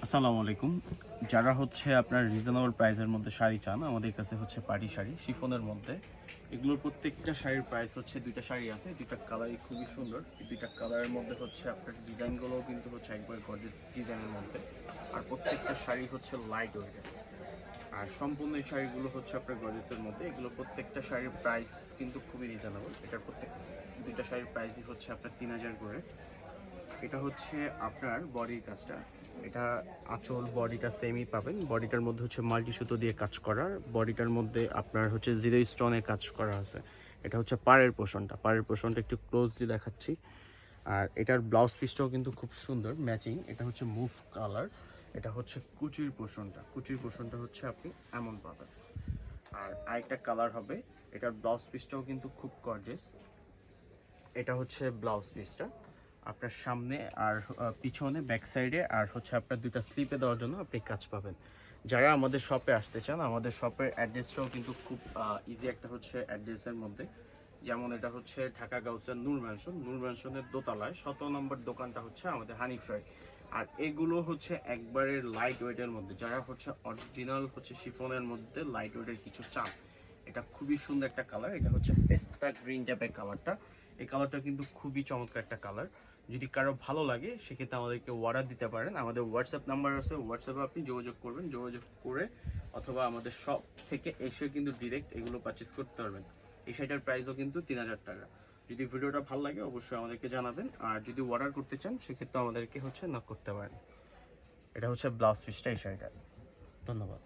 আসসালামু আলাইকুম। যারা হচ্ছে আপনার রিজনেবল প্রাইসের মধ্যে শাড়ি চান, আমাদের কাছে হচ্ছে পার্টি শাড়ি শিফনের মধ্যে। এগুলোর প্রত্যেকটা শাড়ির প্রাইস হচ্ছে, দুইটা শাড়ি আছে, দুইটা কালারই খুবই সুন্দর। এই দুইটা কালারের মধ্যে হচ্ছে আপনার ডিজাইনগুলোও কিন্তু হচ্ছে একবার গর্জিয়াস ডিজাইনের মধ্যে। আর প্রত্যেকটা শাড়ি হচ্ছে লাইট ওয়েটের। আর সম্পূর্ণ এই শাড়িগুলো হচ্ছে আপনার গর্জিয়াসের মধ্যে। এগুলো প্রত্যেকটা শাড়ির প্রাইস কিন্তু খুবই রিজনেবল। এটার দুইটা শাড়ির প্রাইসই হচ্ছে আপনার 3000 করে। এটা হচ্ছে আপনার বডির কাজটা, এটা আঁচল বডিটা সেমই পাবেন। বডিটার মধ্যে হচ্ছে মাল্টি সুতো দিয়ে কাজ করার, বডিটার মধ্যে আপনার হচ্ছে জিরো স্টোনের কাজ করা আছে। এটা হচ্ছে পাড়ের পোর্শনটা একটু ক্লোজলি দেখাচ্ছি। আর এটার ব্লাউজ পিসটাও কিন্তু খুব সুন্দর ম্যাচিং। এটা হচ্ছে মুভ কালার। এটা হচ্ছে কুচির পোর্শনটা হচ্ছে আপনি এমন পাবেন। আর আরেকটা কালার হবে, এটার ব্লাউজ পিসটাও কিন্তু খুব গর্জিয়াস। এটা হচ্ছে ব্লাউজ পিসটা আপনার সামনে আর পিছনে ব্যাক সাইডে, আর হচ্ছে আপনার দুইটা স্লিপে দেওয়ার জন্য আপনি কাজ পাবেন। যারা আমাদের শপে আসতে চান, আমাদের শপের অ্যাড্রেসটাও কিন্তু খুব ইজি একটা হচ্ছে অ্যাড্রেসের মধ্যে। যেমন এটা হচ্ছে ঢাকা গাউসিয়া নূর ম্যানশনের দোতলায় 17 নম্বর দোকানটা হচ্ছে আমাদের হানিফ রায়। আর এগুলো হচ্ছে একবারে লাইট ওয়েটের মধ্যে, যারা হচ্ছে অরিজিনাল হচ্ছে শিফনের মধ্যে লাইট ওয়েটের কিছু চান। এটা খুবই সুন্দর একটা কালার, এটা হচ্ছে পেস্তা গ্রিন টাইপের কালারটা। এই কালারটা কিন্তু খুবই চমৎকার একটা কালার। যদি কারো ভালো লাগে সেক্ষেত্রে আমাদেরকে অর্ডার দিতে পারেন। আমাদের হোয়াটসঅ্যাপ নাম্বার আছে, হোয়াটসঅ্যাপে আপনি যোগাযোগ করবেন, যোগাযোগ করে অথবা আমাদের শপ থেকে এসে কিন্তু ডিরেক্ট এগুলো পারচেস করতে পারবেন। এই শাড়িটার প্রাইসও কিন্তু 3000 টাকা। যদি ভিডিওটা ভালো লাগে অবশ্যই আমাদেরকে জানাবেন, আর যদি অর্ডার করতে চান সেক্ষেত্রে আমাদেরকে হচ্ছে নক করতে পারেন। এটা হচ্ছে ব্লাউজ পিসটা এই শাড়িটার। ধন্যবাদ।